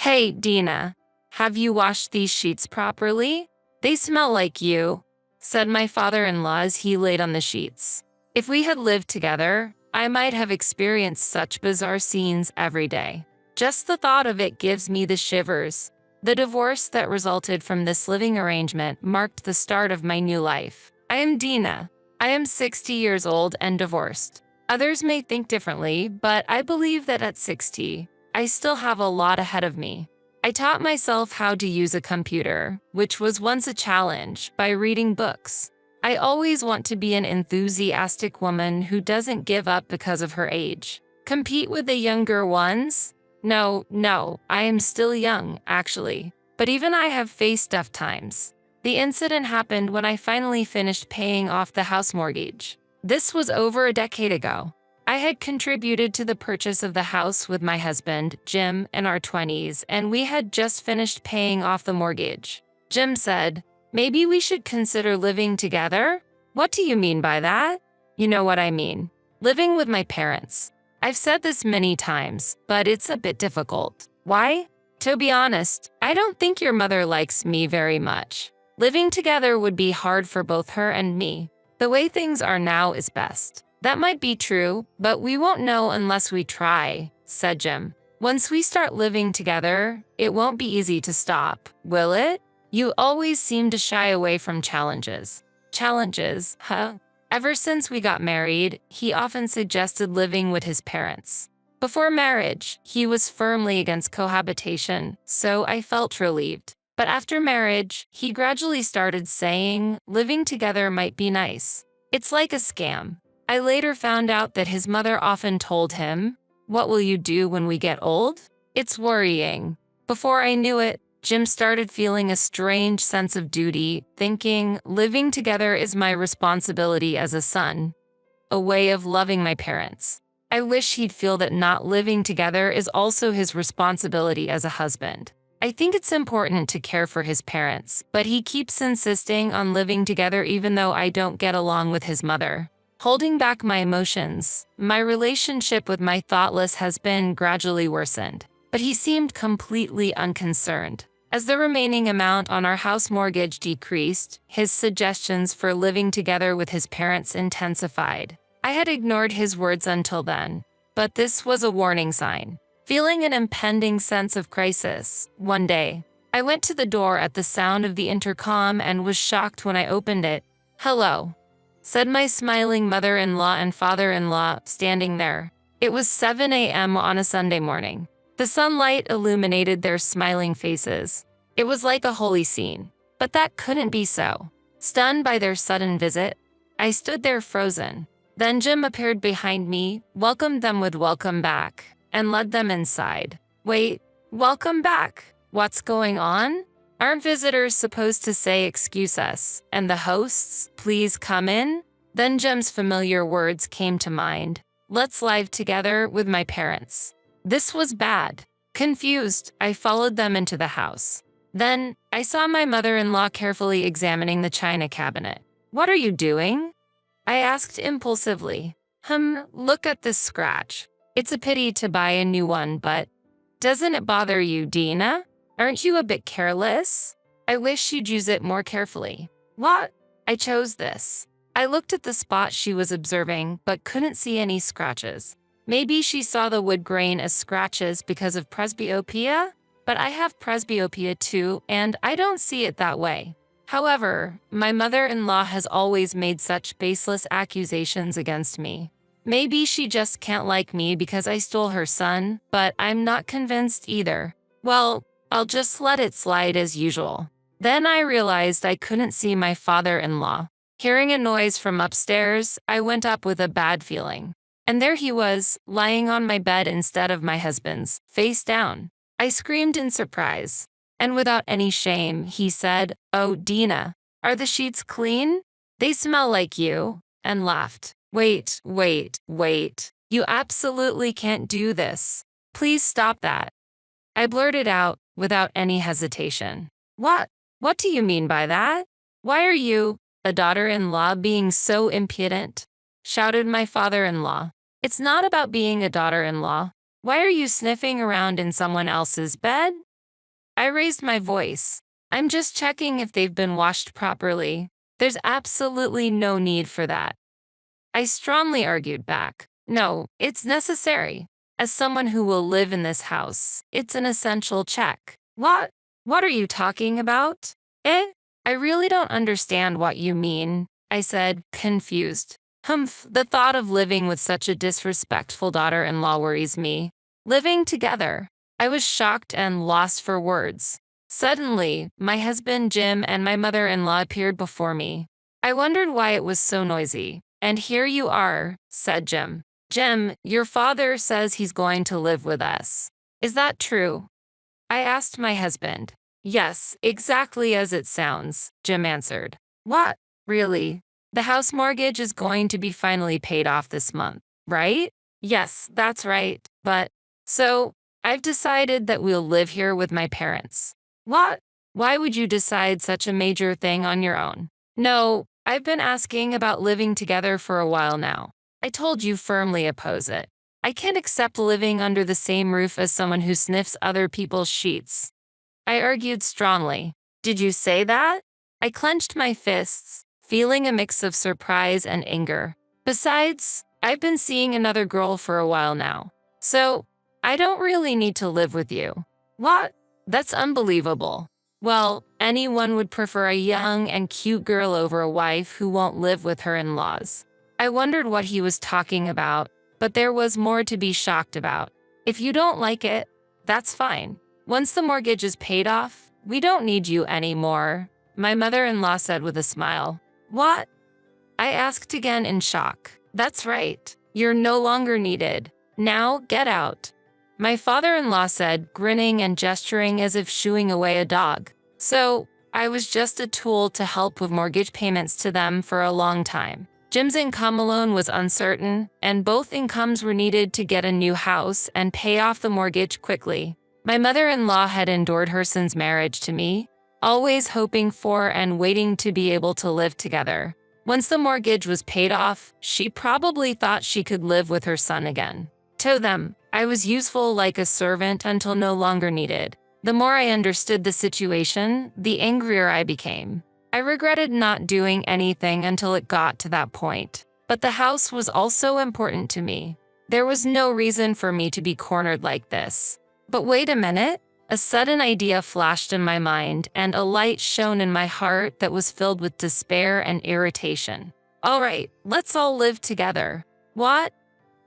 Hey, Dina, have you washed these sheets properly? They smell like you, said my father-in-law as he laid on the sheets. If we had lived together, I might have experienced such bizarre scenes every day. Just the thought of it gives me the shivers. The divorce that resulted from this living arrangement marked the start of my new life. I am Dina. I am 60 years old and divorced. Others may think differently, but I believe that at 60, I still have a lot ahead of me. I taught myself how to use a computer, which was once a challenge, by reading books. I always want to be an enthusiastic woman who doesn't give up because of her age. Compete with the younger ones? No, I am still young, actually. But even I have faced tough times. The incident happened when I finally finished paying off the house mortgage. This was over a decade ago. I had contributed to the purchase of the house with my husband, Jim, in our 20s, and we had just finished paying off the mortgage. Jim said, "Maybe we should consider living together?" "What do you mean by that?" "You know what I mean. Living with my parents. I've said this many times, but it's a bit difficult." "Why?" "To be honest, I don't think your mother likes me very much. Living together would be hard for both her and me. The way things are now is best." "That might be true, but we won't know unless we try," said Jim. "Once we start living together, it won't be easy to stop, will it? You always seem to shy away from challenges." "Challenges, huh?" Ever since we got married, he often suggested living with his parents. Before marriage, he was firmly against cohabitation, so I felt relieved. But after marriage, he gradually started saying living together might be nice. It's like a scam. I later found out that his mother often told him, "What will you do when we get old?" It's worrying. Before I knew it, Jim started feeling a strange sense of duty, thinking living together is my responsibility as a son, a way of loving my parents. I wish he'd feel that not living together is also his responsibility as a husband. I think it's important to care for his parents, but he keeps insisting on living together even though I don't get along with his mother. Holding back my emotions, my relationship with my thoughtless husband gradually worsened, but he seemed completely unconcerned. As the remaining amount on our house mortgage decreased, his suggestions for living together with his parents intensified. I had ignored his words until then, but this was a warning sign. Feeling an impending sense of crisis, one day, I went to the door at the sound of the intercom and was shocked when I opened it. "Hello," said my smiling mother-in-law and father-in-law standing there. It was 7 a.m. on a Sunday morning. The sunlight illuminated their smiling faces. It was like a holy scene, but that couldn't be so. Stunned by their sudden visit, I stood there frozen. Then Jim appeared behind me, welcomed them with "Welcome back," and led them inside. "Wait, welcome back? What's going on? Aren't visitors supposed to say excuse us, and the hosts, please come in?" Then Jim's familiar words came to mind. "Let's live together with my parents." This was bad. Confused, I followed them into the house. Then, I saw my mother-in-law carefully examining the china cabinet. "What are you doing?" I asked impulsively. Look at this scratch. It's a pity to buy a new one, but doesn't it bother you, Dina? Aren't you a bit careless? I wish you'd use it more carefully." "What?" "I chose this." I looked at the spot she was observing, but couldn't see any scratches. Maybe she saw the wood grain as scratches because of presbyopia? But I have presbyopia too, and I don't see it that way. However, my mother-in-law has always made such baseless accusations against me. Maybe she just can't like me because I stole her son, but I'm not convinced either. Well, I'll just let it slide as usual. Then I realized I couldn't see my father-in-law. Hearing a noise from upstairs, I went up with a bad feeling. And there he was, lying on my bed instead of my husband's, face down. I screamed in surprise. And without any shame, he said, "Oh, Dina, are the sheets clean? They smell like you," and laughed. Wait. You absolutely can't do this. Please stop that." I blurted out, without any hesitation. What do you mean by that? Why are you, a daughter-in-law, being so impudent?" shouted my father-in-law. "It's not about being a daughter-in-law. Why are you sniffing around in someone else's bed? I raised my voice. I'm just checking if they've been washed properly. There's absolutely no need for that. I strongly argued back. No, it's necessary. As someone who will live in this house, it's an essential check. What? What are you talking about? Eh? I really don't understand what you mean, I said, confused. Humph, the thought of living with such a disrespectful daughter-in-law worries me. Living together. I was shocked and lost for words. Suddenly, my husband Jim and my mother-in-law appeared before me. I wondered why it was so noisy. And here you are, said Jim. Jim, your father says he's going to live with us. Is that true? I asked my husband. Yes, exactly as it sounds, Jim answered. What? Really? The house mortgage is going to be finally paid off this month, right? Yes, that's right, but… So, I've decided that we'll live here with my parents. What? Why would you decide such a major thing on your own? No, I've been asking about living together for a while now. I told you firmly oppose it. I can't accept living under the same roof as someone who sniffs other people's sheets. I argued strongly. Did you say that? I clenched my fists, feeling a mix of surprise and anger. Besides, I've been seeing another girl for a while now. So, I don't really need to live with you. What? That's unbelievable. Well, anyone would prefer a young and cute girl over a wife who won't live with her in-laws. I wondered what he was talking about, but there was more to be shocked about. If you don't like it, that's fine. Once the mortgage is paid off, we don't need you anymore, my mother-in-law said with a smile. What? I asked again in shock. That's right. You're no longer needed. Now get out. My father-in-law said, grinning and gesturing as if shooing away a dog. So, I was just a tool to help with mortgage payments to them for a long time. Jim's income alone was uncertain, and both incomes were needed to get a new house and pay off the mortgage quickly. My mother-in-law had endured her son's marriage to me, always hoping for and waiting to be able to live together. Once the mortgage was paid off, she probably thought she could live with her son again. To them, I was useful like a servant until no longer needed. The more I understood the situation, the angrier I became. I regretted not doing anything until it got to that point. But the house was also important to me. There was no reason for me to be cornered like this. But wait a minute. A sudden idea flashed in my mind, and a light shone in my heart that was filled with despair and irritation. All right, let's all live together. What?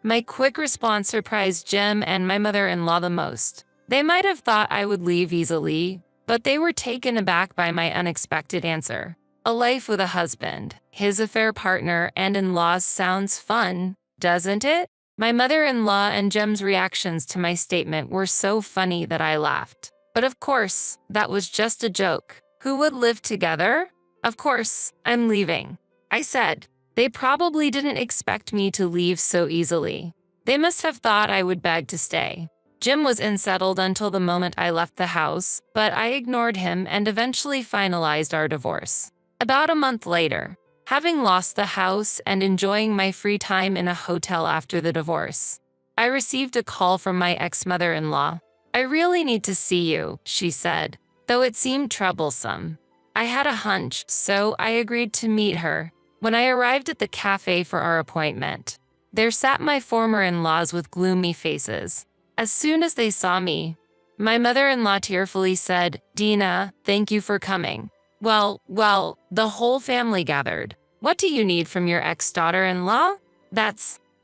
My quick response surprised Jim and my mother-in-law the most. They might have thought I would leave easily, but they were taken aback by my unexpected answer. A life with a husband, his affair partner, and in-laws sounds fun, doesn't it? My mother-in-law and Jim's reactions to my statement were so funny that I laughed. But of course, that was just a joke. Who would live together? Of course, I'm leaving, I said. They probably didn't expect me to leave so easily. They must have thought I would beg to stay. Jim was unsettled until the moment I left the house, but I ignored him and eventually finalized our divorce. About a month later, having lost the house and enjoying my free time in a hotel after the divorce, I received a call from my ex-mother-in-law. I really need to see you, she said, though it seemed troublesome. I had a hunch, so I agreed to meet her. When I arrived at the cafe for our appointment, there sat my former in-laws with gloomy faces. As soon as they saw me, my mother-in-law tearfully said, Dina, thank you for coming. Well, the whole family gathered. What do you need from your ex-daughter-in-law?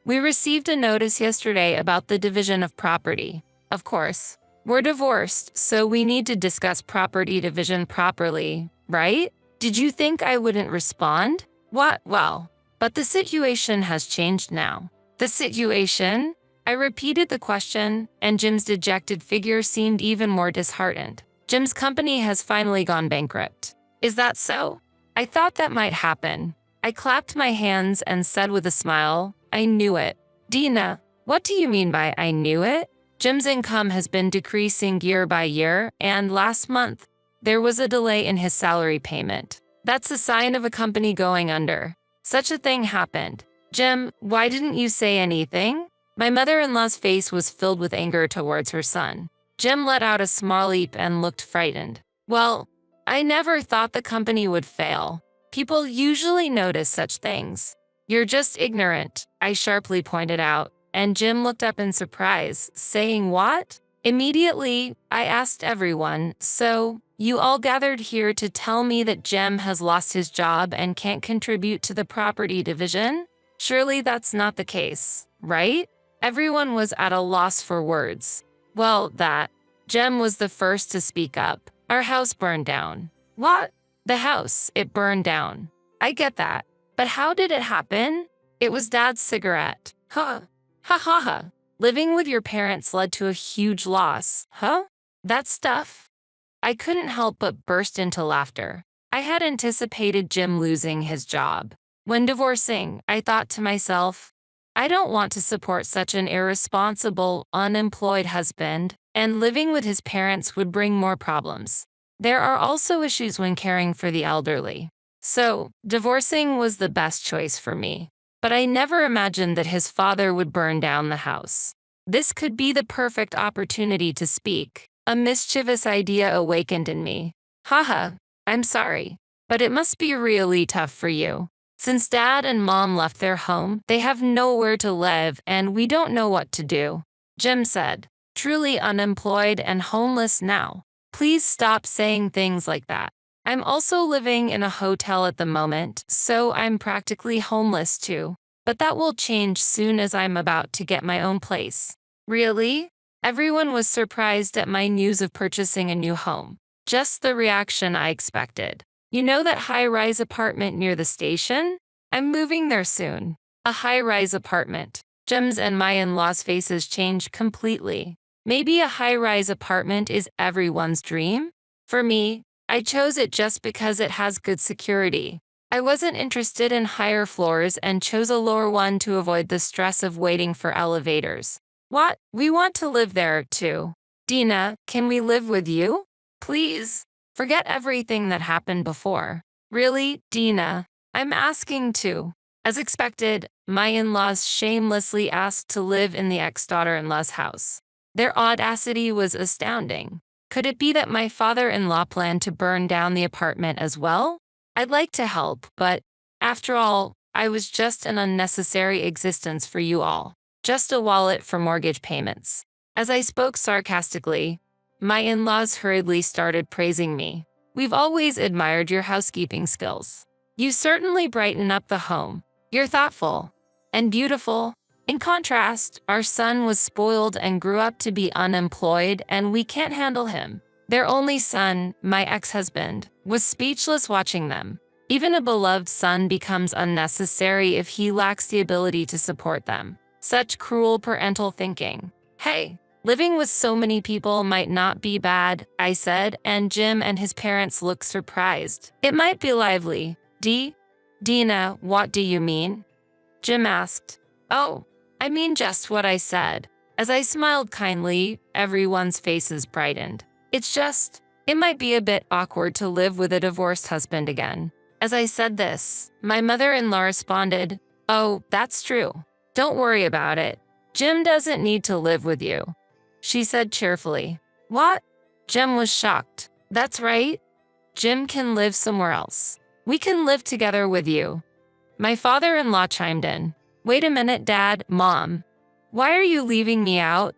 We received a notice yesterday about the division of property. Of course, we're divorced, so we need to discuss property division properly, right? Did you think I wouldn't respond? What? Well, but the situation has changed now. The situation? I repeated the question, and Jim's dejected figure seemed even more disheartened. Jim's company has finally gone bankrupt. Is that so? I thought that might happen. I clapped my hands and said with a smile, I knew it. Dina, what do you mean by I knew it? Jim's income has been decreasing year by year, and last month, there was a delay in his salary payment. That's a sign of a company going under. Such a thing happened. Jim, why didn't you say anything? My mother-in-law's face was filled with anger towards her son. Jim let out a small leap and looked frightened. Well, I never thought the company would fail. People usually notice such things. You're just ignorant, I sharply pointed out, and Jim looked up in surprise, saying what? Immediately, I asked everyone, so, you all gathered here to tell me that Jim has lost his job and can't contribute to the property division? Surely that's not the case, right? Everyone was at a loss for words. Well, Jem was the first to speak up. Our house burned down. What? The house, it burned down. I get that. But how did it happen? It was Dad's cigarette. Huh. Ha ha ha. Living with your parents led to a huge loss. Huh? That stuff? I couldn't help but burst into laughter. I had anticipated Jim losing his job. When divorcing, I thought to myself, I don't want to support such an irresponsible, unemployed husband, and living with his parents would bring more problems. There are also issues when caring for the elderly. So, divorcing was the best choice for me. But I never imagined that his father would burn down the house. This could be the perfect opportunity to speak. A mischievous idea awakened in me. Haha, I'm sorry, but it must be really tough for you. Since Dad and Mom left their home, they have nowhere to live and we don't know what to do. Jim said, truly unemployed and homeless now. Please stop saying things like that. I'm also living in a hotel at the moment, so I'm practically homeless too. But that will change soon as I'm about to get my own place. Really? Everyone was surprised at my news of purchasing a new home. Just the reaction I expected. You know that high-rise apartment near the station? I'm moving there soon. A high-rise apartment. Jim's and my in-laws' faces changed completely. Maybe a high-rise apartment is everyone's dream? For me, I chose it just because it has good security. I wasn't interested in higher floors and chose a lower one to avoid the stress of waiting for elevators. What? We want to live there, too. Dina, can we live with you? Please. Forget everything that happened before. Really, Dina? I'm asking to. As expected, my in-laws shamelessly asked to live in the ex-daughter-in-law's house. Their audacity was astounding. Could it be that my father-in-law planned to burn down the apartment as well? I'd like to help, but after all, I was just an unnecessary existence for you all. Just a wallet for mortgage payments. As I spoke sarcastically, my in-laws hurriedly started praising me. We've always admired your housekeeping skills. You certainly brighten up the home. You're thoughtful and beautiful. In contrast, our son was spoiled and grew up to be unemployed, and we can't handle him. Their only son, my ex-husband, was speechless watching them. Even a beloved son becomes unnecessary if he lacks the ability to support them. Such cruel parental thinking. Hey, living with so many people might not be bad, I said, and Jim and his parents looked surprised. It might be lively. Dina, what do you mean? Jim asked. Oh, I mean just what I said. As I smiled kindly, everyone's faces brightened. It's just, it might be a bit awkward to live with a divorced husband again. As I said this, my mother-in-law responded, oh, that's true. Don't worry about it. Jim doesn't need to live with you. She said cheerfully. What? Jim was shocked. That's right. Jim can live somewhere else. We can live together with you. My father-in-law chimed in. Wait a minute, Dad, Mom. Why are you leaving me out?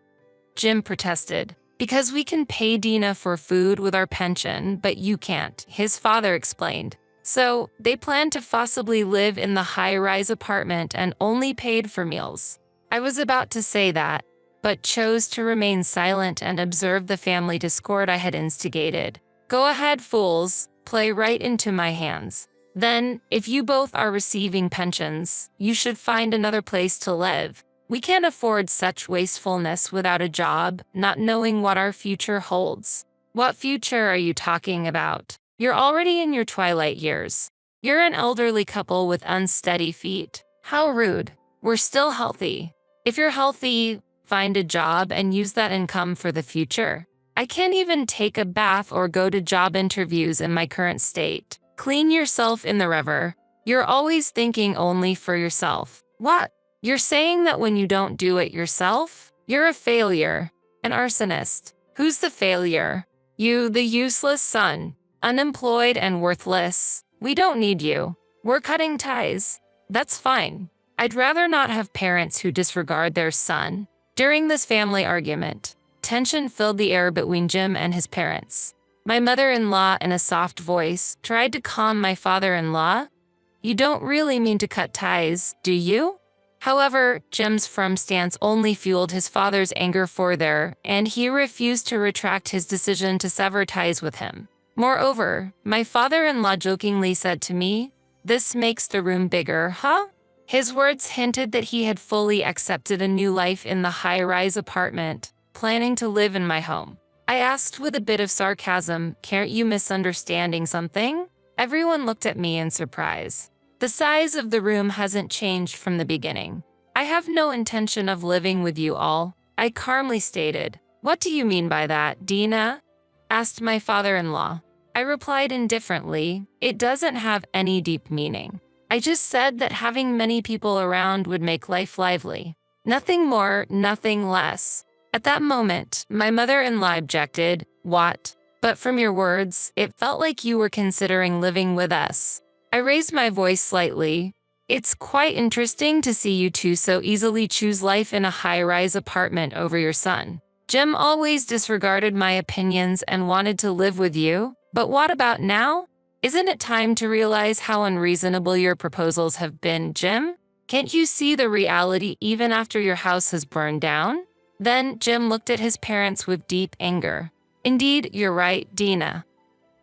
Jim protested. Because we can pay Dina for food with our pension, but you can't, his father explained. So, they planned to possibly live in the high-rise apartment and only paid for meals. I was about to say that, but chose to remain silent and observe the family discord I had instigated. Go ahead, fools, play right into my hands. Then, if you both are receiving pensions, you should find another place to live. We can't afford such wastefulness without a job, not knowing what our future holds. What future are you talking about? You're already in your twilight years. You're an elderly couple with unsteady feet. How rude. We're still healthy. If you're healthy, find a job and use that income for the future. I can't even take a bath or go to job interviews in my current state. Clean yourself in the river. You're always thinking only for yourself. What? You're saying that when you don't do it yourself, you're a failure, an arsonist. Who's the failure? You, the useless son. Unemployed and worthless. We don't need you. We're cutting ties. That's fine. I'd rather not have parents who disregard their son. During this family argument, tension filled the air between Jim and his parents. My mother-in-law, in a soft voice, tried to calm my father-in-law. You don't really mean to cut ties, do you? However, Jim's firm stance only fueled his father's anger further, and he refused to retract his decision to sever ties with him. Moreover, my father-in-law jokingly said to me, "This makes the room bigger, huh?" His words hinted that he had fully accepted a new life in the high-rise apartment, planning to live in my home. I asked with a bit of sarcasm, "Can't you misunderstanding something?" Everyone looked at me in surprise. The size of the room hasn't changed from the beginning. I have no intention of living with you all, I calmly stated. What do you mean by that, Dina? Asked my father-in-law. I replied indifferently, it doesn't have any deep meaning. I just said that having many people around would make life lively. Nothing more, nothing less. At that moment, my mother-in-law objected, "What? But from your words, it felt like you were considering living with us." I raised my voice slightly. It's quite interesting to see you two so easily choose life in a high-rise apartment over your son. Jim always disregarded my opinions and wanted to live with you, but what about now? Isn't it time to realize how unreasonable your proposals have been, Jim? Can't you see the reality even after your house has burned down? Then Jim looked at his parents with deep anger. Indeed, you're right, Dina.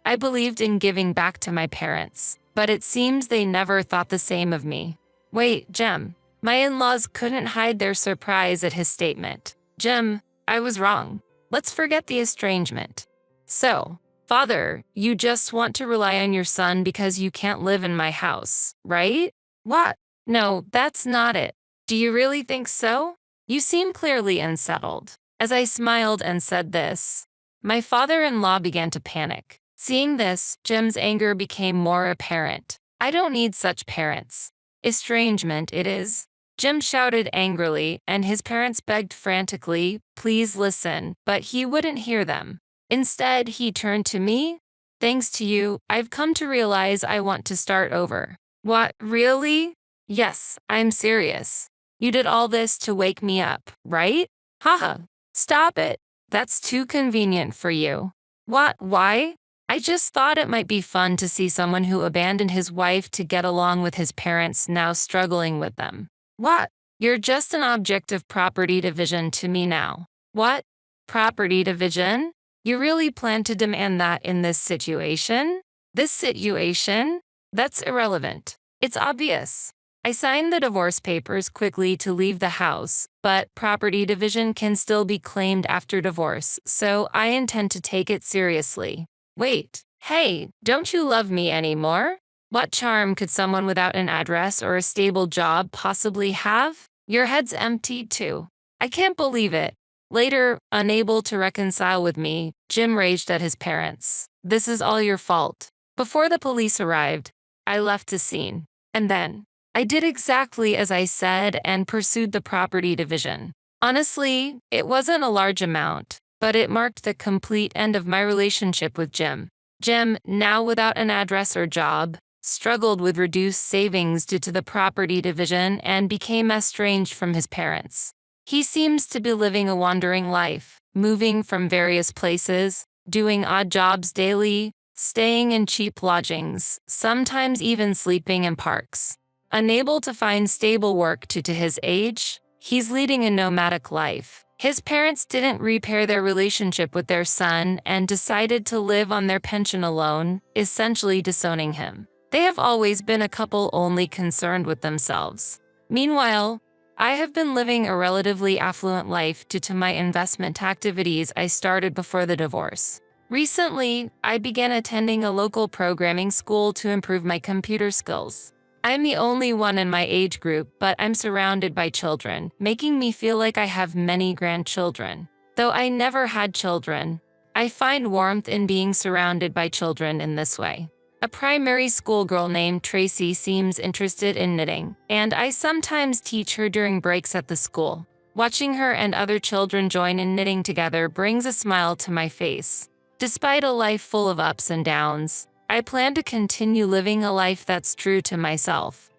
I believed in giving back to my parents, but it seems they never thought the same of me. Wait, Jim. My in-laws couldn't hide their surprise at his statement. Jim, I was wrong. Let's forget the estrangement. So, Father, you just want to rely on your son because you can't live in my house, right? What? No, that's not it. Do you really think so? You seem clearly unsettled. As I smiled and said this, my father-in-law began to panic. Seeing this, Jim's anger became more apparent. I don't need such parents. Estrangement it is. Jim shouted angrily, and his parents begged frantically, "Please listen," but he wouldn't hear them. Instead, he turned to me. "Thanks to you, I've come to realize I want to start over." What, really? Yes, I'm serious. You did all this to wake me up, right? Haha, stop it. That's too convenient for you. What, why? I just thought it might be fun to see someone who abandoned his wife to get along with his parents now struggling with them. What? You're just an object of property division to me now. What? Property division? You really plan to demand that in this situation? This situation? That's irrelevant. It's obvious. I signed the divorce papers quickly to leave the house, but property division can still be claimed after divorce, so I intend to take it seriously. Wait, hey, don't you love me anymore? What charm could someone without an address or a stable job possibly have? Your head's empty too. I can't believe it. Later, unable to reconcile with me, Jim raged at his parents. This is all your fault. Before the police arrived, I left the scene. And then, I did exactly as I said and pursued the property division. Honestly, it wasn't a large amount, but it marked the complete end of my relationship with Jim. Jim, now without an address or job, struggled with reduced savings due to the property division and became estranged from his parents. He seems to be living a wandering life, moving from various places, doing odd jobs daily, staying in cheap lodgings, sometimes even sleeping in parks. Unable to find stable work due to his age, he's leading a nomadic life. His parents didn't repair their relationship with their son and decided to live on their pension alone, essentially disowning him. They have always been a couple only concerned with themselves. Meanwhile, I have been living a relatively affluent life due to my investment activities I started before the divorce. Recently, I began attending a local programming school to improve my computer skills. I'm the only one in my age group, but I'm surrounded by children, making me feel like I have many grandchildren. Though I never had children, I find warmth in being surrounded by children in this way. A primary school girl named Tracy seems interested in knitting, and I sometimes teach her during breaks at the school. Watching her and other children join in knitting together brings a smile to my face. Despite a life full of ups and downs, I plan to continue living a life that's true to myself.